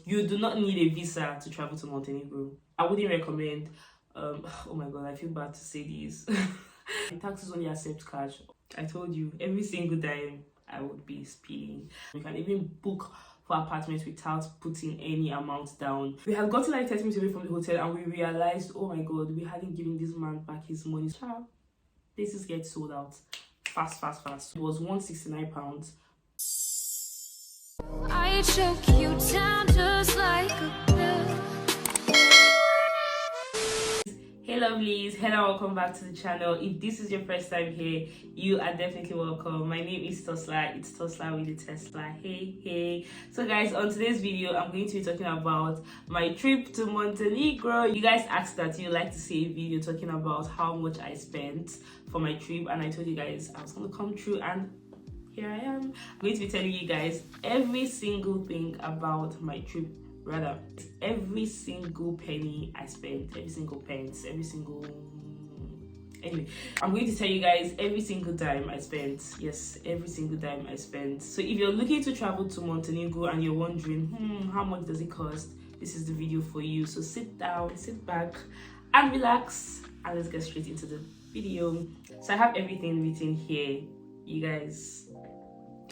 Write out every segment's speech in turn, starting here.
you do not need a visa to travel to Montenegro. I wouldn't recommend. Oh my god, I feel bad to say this. The taxis only accept cash. I told you, every single time I would be speeding. You can even book for apartments without putting any amount down. We had gotten like 30 minutes away from the hotel and we realized, oh my god, we hadn't given this man back his money. Child, places get sold out fast. It was £169. I choke you down just like a pill. Hey lovelies, hello, welcome back to the channel. If this is your first time here, you are definitely welcome. My name is Toslamgt. It's Tosla with the Tesla. Hey. So guys, on today's video I'm going to be talking about my trip to Montenegro. You guys asked that you like to see a video talking about how much I spent for my trip, and I told you guys I was going to come through, and here I am. I'm going to be telling you guys every single thing about my trip. Rather, every single penny I spent, every single pence, anyway, I'm going to tell you guys every single dime I spent. Yes, every single dime I spent. So if you're looking to travel to Montenegro and you're wondering, how much does it cost? This is the video for you. So sit down, sit back and relax, and let's get straight into the video. So I have everything written here. You guys,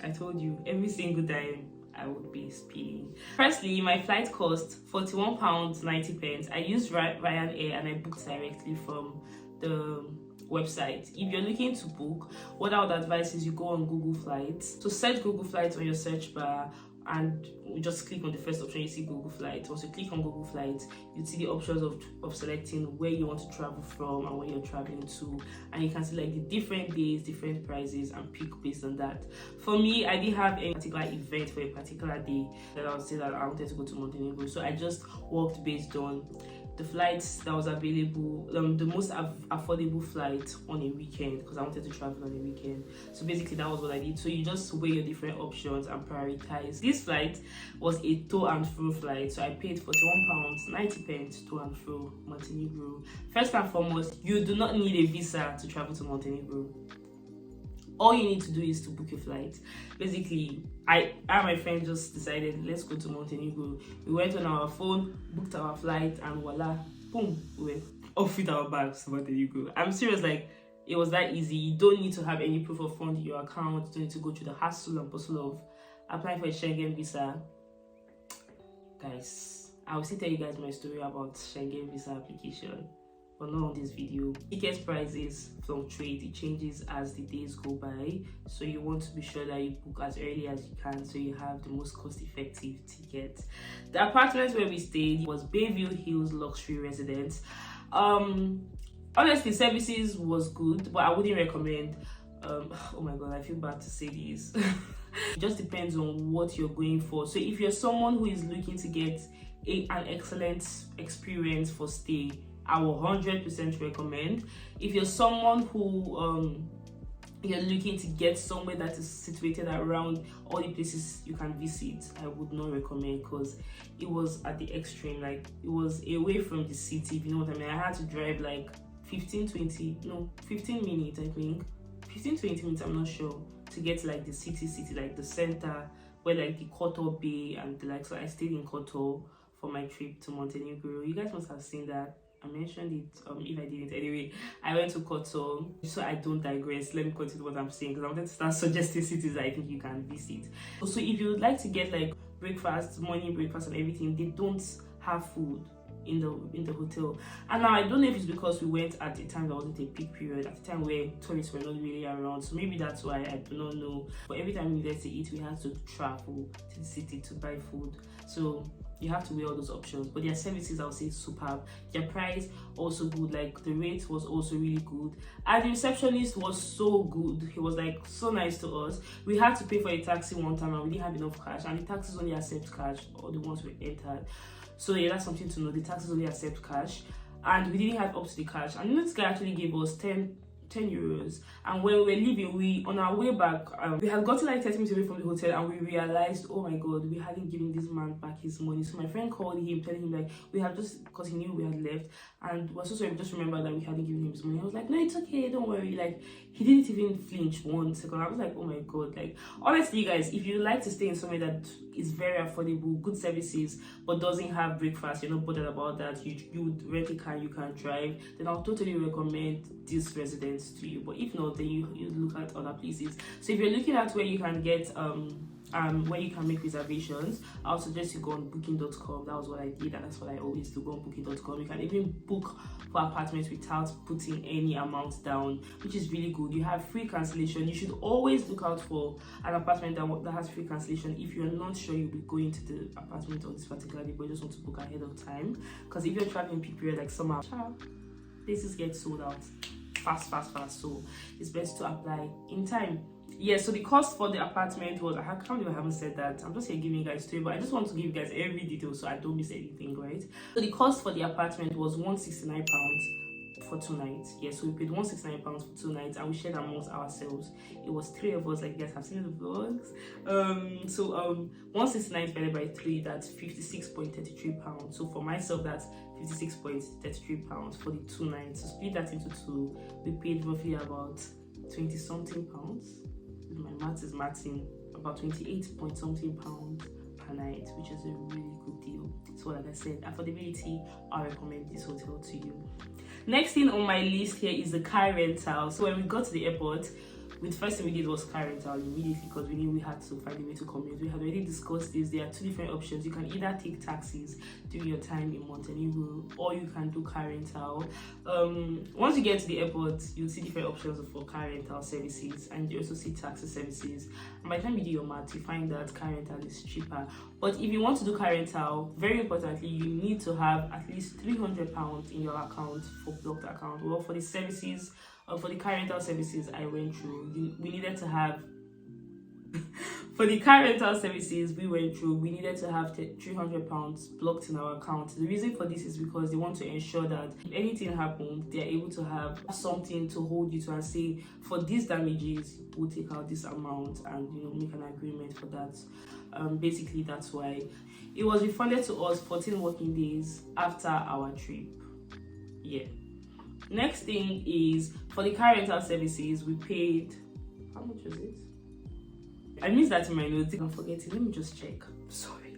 I told you, every single dime I would be speeding. Firstly, my flight cost £41.90. I used Ryanair and I booked directly from the website. If you're looking to book, what I would advise is you go on Google Flights. So search Google Flights on your search bar and just click on the first option. You see Google Flights. Once you click on Google Flights, you see the options of selecting where you want to travel from and where you're traveling to, and you can see like the different days, different prices, and pick based on that. For me, I didn't have any particular event for a particular day that I would say that I wanted to go to Montenegro, so I just worked based on the flights that was available, the most affordable flight on a weekend, because I wanted to travel on a weekend. So basically that was what I did. So you just weigh your different options and prioritize. This flight was a to and fro flight, so I paid £41.90 to and fro Montenegro. First and foremost, you do not need a visa to travel to Montenegro. All you need to do is to book a flight. Basically, I and my friend just decided, let's go to Montenegro. We went on our phone, booked our flight, and voila, boom, we were off with our bags to Montenegro. I'm serious, like, it was that easy. You don't need to have any proof of fund in your account. You don't need to go through the hassle and bustle of applying for a Schengen visa. Guys, I will still tell you guys my story about Schengen visa application, but not on this video. Ticket prices fluctuate, it changes as the days go by, so you want to be sure that you book as early as you can so you have the most cost-effective ticket. The apartment where we stayed was Bayview Hills Luxury Residence. Honestly, services was good, but I wouldn't recommend. Oh my god, I feel bad to say this. It just depends on what you're going for. So if you're someone who is looking to get an excellent experience for stay, I will 100% recommend. If you're someone who you're looking to get somewhere that is situated around all the places you can visit, I would not recommend, because it was at the extreme. Like, it was away from the city, if you know what I mean. I had to drive like 15 minutes, I think 15-20 minutes, I'm not sure, to get to like the city, like the center, where like the Kotor Bay and the like. So I stayed in Kotor for my trip to Montenegro. You guys must have seen that. I mentioned it, if I didn't. Anyway, I went to Kotor. So I don't digress, let me continue what I'm saying, because I wanted to start suggesting cities that I think you can visit. So if you would like to get like breakfast, morning breakfast and everything, they don't have food in the hotel. And now I don't know if it's because we went at a time that wasn't a peak period, at a time where tourists were not really around, so maybe that's why, I do not know. But every time we needed to eat, we had to travel to the city to buy food, so you have to weigh all those options. But their services, I would say, superb. Their price also good, like the rate was also really good, and the receptionist was so good. He was like so nice to us. We had to pay for a taxi one time and we didn't have enough cash, and the taxis only accept cash, or the ones we entered. So yeah, that's something to know. The taxis only accept cash, and we didn't have up to the cash. And this guy actually gave us 10 10 euros. And when we were leaving, we on our way back, we had gotten like 30 minutes away from the hotel, and we realized, oh my god, we hadn't given this man back his money. So my friend called him, telling him like we had just, because he knew we had left, and was so sorry, we just remembered that we hadn't given him his money. I was like, no, it's okay, don't worry. Like, he didn't even flinch 1 second. I was like, oh my god. Like, honestly guys, if you like to stay in somewhere that is very affordable, good services, but doesn't have breakfast, you're not bothered about that, you would rent a car, you can drive, then I'll totally recommend this residence to you. But if not, then you look at other places. So if you're looking at where you can get where you can make reservations, I'll suggest you go on booking.com. That was what I did, and that's what I always do. Go on booking.com. You can even book for apartments without putting any amount down, which is really good. You have free cancellation. You should always look out for an apartment that has free cancellation if you're not sure you'll be going to the apartment on this particular day, but you just want to book ahead of time. Because if you're traveling peak period like summer, places get sold out fast. So it's best to apply in time. Yeah, so the cost for the apartment was, I can't believe I haven't said that. I'm just here giving you guys story, but I just want to give you guys every detail so I don't miss anything, right? So the cost for the apartment was £169 for 2 nights. Yeah, so we paid £169 for 2 nights, and we shared amongst ourselves. It was 3 of us, like you guys have seen the vlogs. 169 divided by 3, that's £56.33. So for myself, that's £56.33 for the 2 nights. So split that into 2, we paid roughly about 20 something pounds. My math is matching, about 28 point something pounds per night, which is a really good deal. So like I said, affordability, I recommend this hotel to you. Next thing on my list here is the car rental. So when we got to the airport, the first thing we did was car rental immediately, because we knew we had to find a way to commute. We had already discussed this. There are 2 different options. You can either take taxis during your time in Montenegro, or you can do car rental. Once you get to the airport, you'll see different options for car rental services, and you also see taxi services. And by the time you do your math, you find that car rental is cheaper. But if you want to do car rental, very importantly, you need to have at least £300 in your account for blocked account. Well, for the services, for the car rental services I went through, we needed to have for the car rental services we needed to have £300 blocked in our account. The reason for this is because they want to ensure that if anything happened, they're able to have something to hold you to and say, for these damages we'll take out this amount, and make an agreement for that. Basically that's why it was refunded to us 14 working days after our trip. Yeah. Next thing is, for the car rental services, we paid, how much was it? I missed that in my notes. I'm forgetting. Let me just check. Sorry,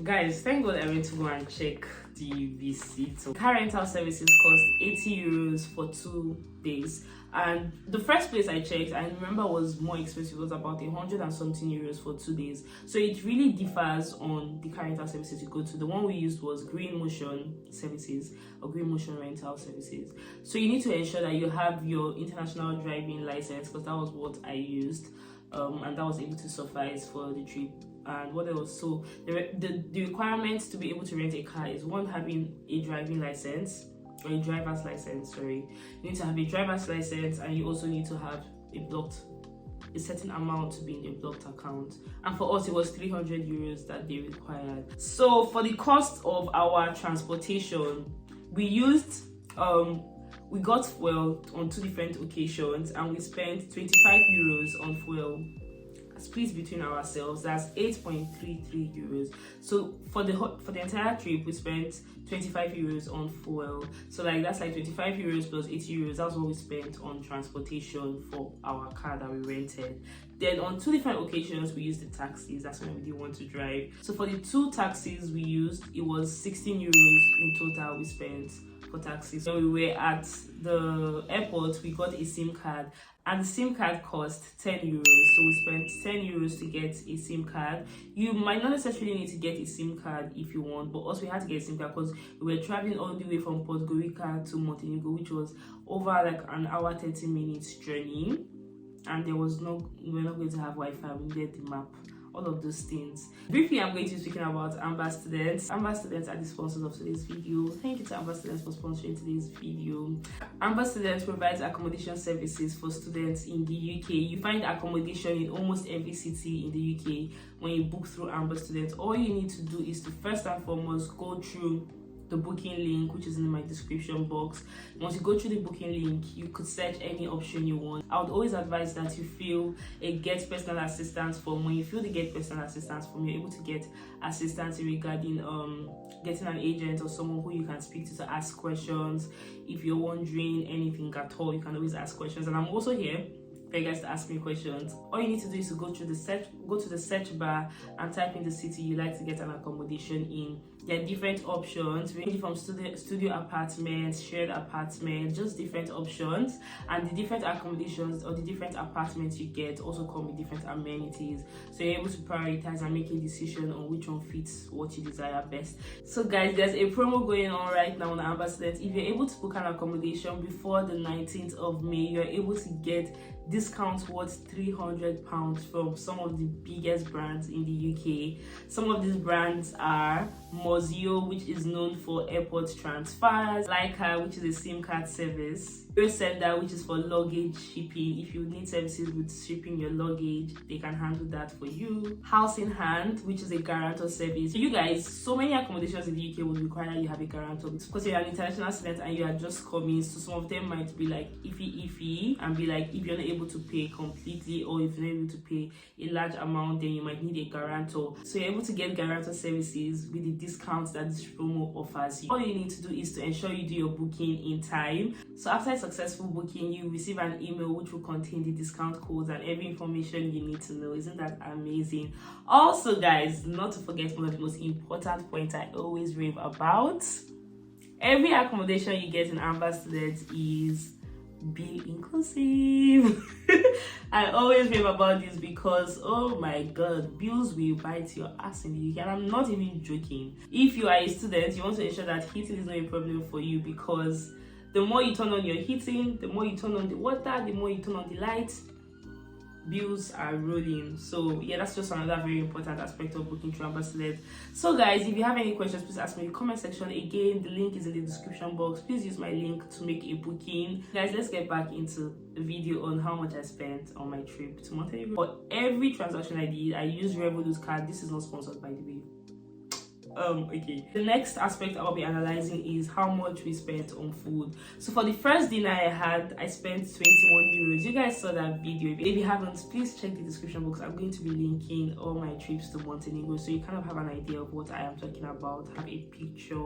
guys. Thank God I went to go and check the receipt. So car rental services cost €80 for 2 days. And the first place I checked, I remember, was more expensive. It was about 100 and something euros for 2 days. So it really differs on the car rental services you go to. The one we used was Green Motion Services, or Green Motion Rental Services. So you need to ensure that you have your international driving license, because that was what I used, and that was able to suffice for the trip. And what else? So the requirements to be able to rent a car is, 1, having a driving license, or a driver's license, sorry. You need to have a driver's license, and you also need to have a certain amount to be in a blocked account. And for us, it was €300 that they required. So for the cost of our transportation, we used we got fuel on 2 different occasions, and we spent €25 on fuel, split between ourselves. That's €8.33. So for the entire trip, we spent €25 on fuel. So like that's like €25 plus €80. That's what we spent on transportation for our car that we rented. Then on 2 different occasions, we used the taxis. That's when we didn't want to drive. So for the 2 taxis we used, it was €16 in total we spent for taxis. When we were at the airport, we got a SIM card, and the SIM card cost €10. So we spent €10 to get a SIM card. You might not necessarily need to get a SIM card if you want, but also we had to get a SIM card because we were traveling all the way from Podgorica to Montenegro, which was over like an hour 30 minutes journey, and we were not going to have Wi-Fi. We needed the map, all of those things. Briefly, I'm going to be speaking about Amber Students. Amber Students are the sponsors of today's video. Thank you to Amber Students for sponsoring today's video. Amber Students provides accommodation services for students in the UK. You find accommodation in almost every city in the UK when you book through Amber Students. All you need to do is to first and foremost go through the booking link, which is in my description box. Once you go through the booking link, you could search any option you want. I would always advise that you fill a get personal assistance form. When you fill the get personal assistance form, you're able to get assistance regarding getting an agent or someone who you can speak to ask questions. If you're wondering anything at all, you can always ask questions, and I'm also here for you guys to ask me questions. All you need to do is to go to the search bar and type in the city you like to get an accommodation in. There are different options ranging from studio apartments, shared apartments, just different options. And the different accommodations or the different apartments you get also come with different amenities, so you're able to prioritize and make a decision on which one fits what you desire best. So guys, there's a promo going on right now on Amber Students. If you're able to book an accommodation before the 19th of May, you're able to get discounts worth £300 from some of the biggest brands in the UK. Some of these brands are Mozio, which is known for airport transfers, Leica, which is a SIM card service, Sender, which is for luggage shipping. If you need services with shipping your luggage, they can handle that for you. House in Hand, which is a guarantor service. You guys, so many accommodations in the UK will require you have a guarantor because you're an international student and you are just coming, so some of them might be like iffy and be like, if you're not able to pay completely or if you're not able to pay a large amount, then you might need a guarantor. So you're able to get guarantor services with the discounts that this promo offers you. All you need to do is to ensure you do your booking in time. So after a successful booking, you receive an email which will contain the discount codes and every information you need to know. Isn't that amazing? Also guys, not to forget one of the most important points I always rave about: every accommodation you get in Amber Students is bill inclusive. I always rave about this because, oh my god, bills will bite your ass in the UK, and I'm not even joking. If you are a student, you want to ensure that heating is not a problem for you, because the more you turn on your heating, the more you turn on the water, the more you turn on the lights, bills are rolling. So yeah, that's just another very important aspect of booking through Amber Students. So guys, if you have any questions, please ask me in the comment section. Again, the link is in the description box. Please use my link to make a booking. Guys, let's get back into the video on how much I spent on my trip to Montenegro. For every transaction I did, I used Revolut's card. This is not sponsored, by the way. Okay, the next aspect I'll be analyzing is how much we spent on food. So for the first dinner I had, I spent 21 euros. You guys saw that video. If you haven't, please check the description box. I'm going to be linking all my trips to Montenegro, so you kind of have an idea of what I am talking about, have a picture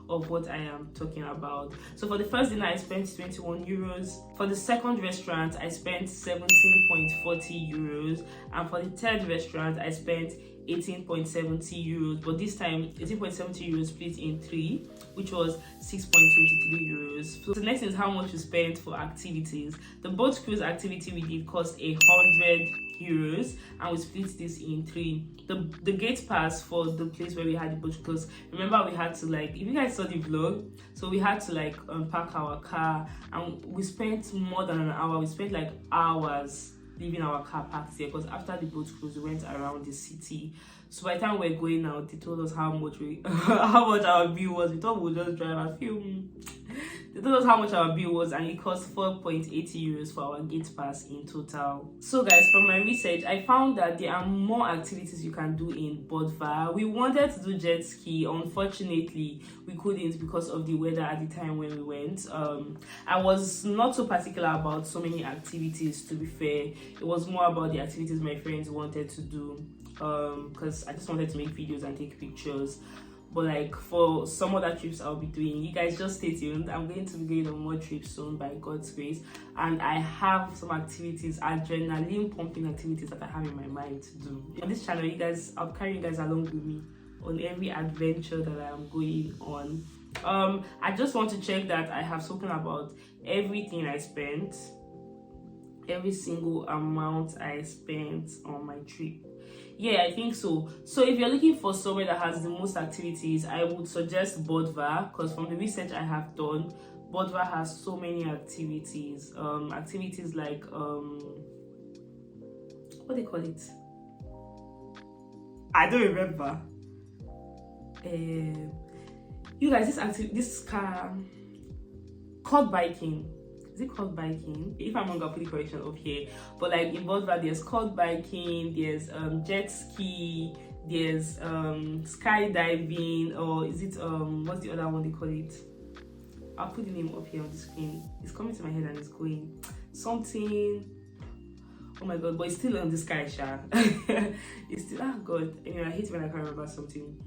of what I am talking about. So for the first dinner I spent 21 euros. For the second restaurant I spent 17.40 euros, and for the third restaurant I spent 18.70 euros, but this time 18.70 euros split in 3, which was 6.23 euros. So the next is how much we spent for activities. The boat cruise activity we did cost 100 euros, and we split this in 3. The gate pass for the place where we had the boat cruise, remember we had to, like, if you guys saw the vlog, so we had to like unpack our car, and we spent more than an hour. We spent like hours leaving our car parked there, because after the boat cruise we went around the city. So by the time we're going out, they told us how much how much our bill was. We thought we'd just drive and film. They told us how much our bill was, and it cost 4.80 euros for our gate pass in total. So guys, from my research, I found that there are more activities you can do in Bodvar. We wanted to do jet ski. Unfortunately, we couldn't because of the weather at the time when we went. I was not so particular about so many activities, to be fair. It was more about the activities my friends wanted to do, because I just wanted to make videos and take pictures. But like for some other trips I'll be doing, you guys just stay tuned. I'm going to be going on more trips soon by God's grace, and I have some activities, adrenaline pumping activities that I have in my mind to do. On this channel, you guys, I'll carry you guys along with me on every adventure that I am going on. I just want to check that I have spoken about everything I spent, every single amount I spent on my trip. Yeah, I think so. So if you're looking for somewhere that has the most activities, I would suggest Bodvar, because from the research I have done, Bodvar has so many activities. Activities like what do they call it? I don't remember. You guys, this car called biking. Is it called biking? If I'm wrong, I'll put the correction up here. But like in Bodvar, there's called biking, there's jet ski, There's skydiving, or is it what's the other one they call it? I'll put the name up here on the screen. It's coming to my head and it's going something. Oh my god, but it's still on the sky, Sha. It's still, oh god. Anyway, I hate when I can't remember something.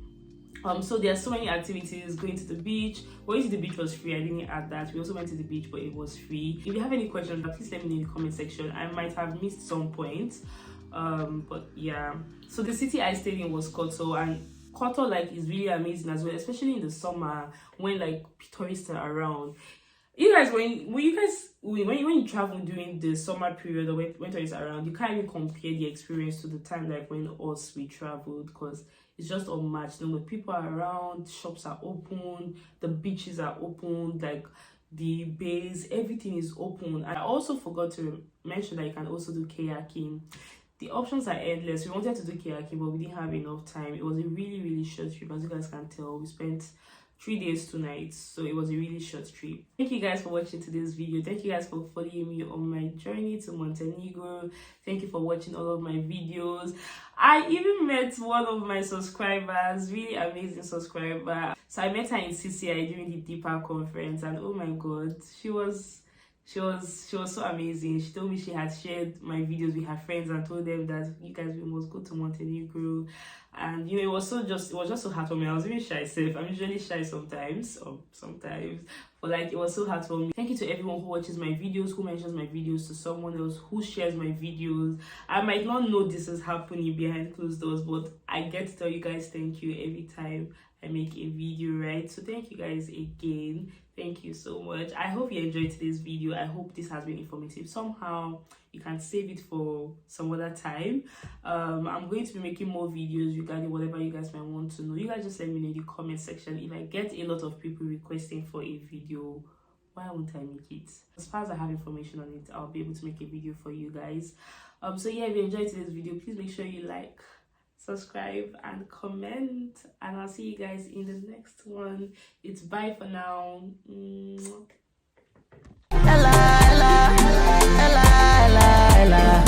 So there are so many activities. Going to the beach. Going to the beach was free. I didn't add that. We also went to the beach, but it was free. If you have any questions, please let me know in the comment section. I might have missed some points. But yeah. So the city I stayed in was Koto, and Koto like is really amazing as well, especially in the summer when like tourists are around. You guys, when you travel during the summer period or when tourists are around, you can't even compare the experience to the time like when we traveled, because it's just unmatched. You know, the people are around, shops are open, the beaches are open, like the bays, everything is open. I also forgot to mention that you can also do kayaking. The options are endless. We wanted to do kayaking, but we didn't have enough time. It was a really short trip, as you guys can tell. We spent 3 days 2 nights, so it was a really short trip. Thank you guys for watching today's video. Thank you guys for following me on my journey to Montenegro. Thank you for watching all of my videos. I even met one of my subscribers, really amazing subscriber. So I met her in CCI during the Deeper conference, and oh my god, she was so amazing. She told me she had shared my videos with her friends and told them that you guys, we must go to Montenegro. And you know, it was just so heartwarming. I was even shy self. I'm usually shy sometimes, but like it was so heartwarming. Thank you to everyone who watches my videos, who mentions my videos to someone else, who shares my videos. I might not know this is happening behind closed doors, but I get to tell you guys thank you every time I make a video, right? So thank you guys again. Thank you so much. I hope you enjoyed today's video. I hope this has been informative somehow. You can save it for some other time. I'm going to be making more videos regarding whatever you guys might want to know. You guys just let me know in the comment section. If I get a lot of people requesting for a video, why won't I make it? As far as I have information on it, I'll be able to make a video for you guys. So yeah, if you enjoyed today's video, please make sure you like, subscribe and comment, and I'll see you guys in the next one. It's bye for now. Ella, Ella, Ella, Ella, Ella.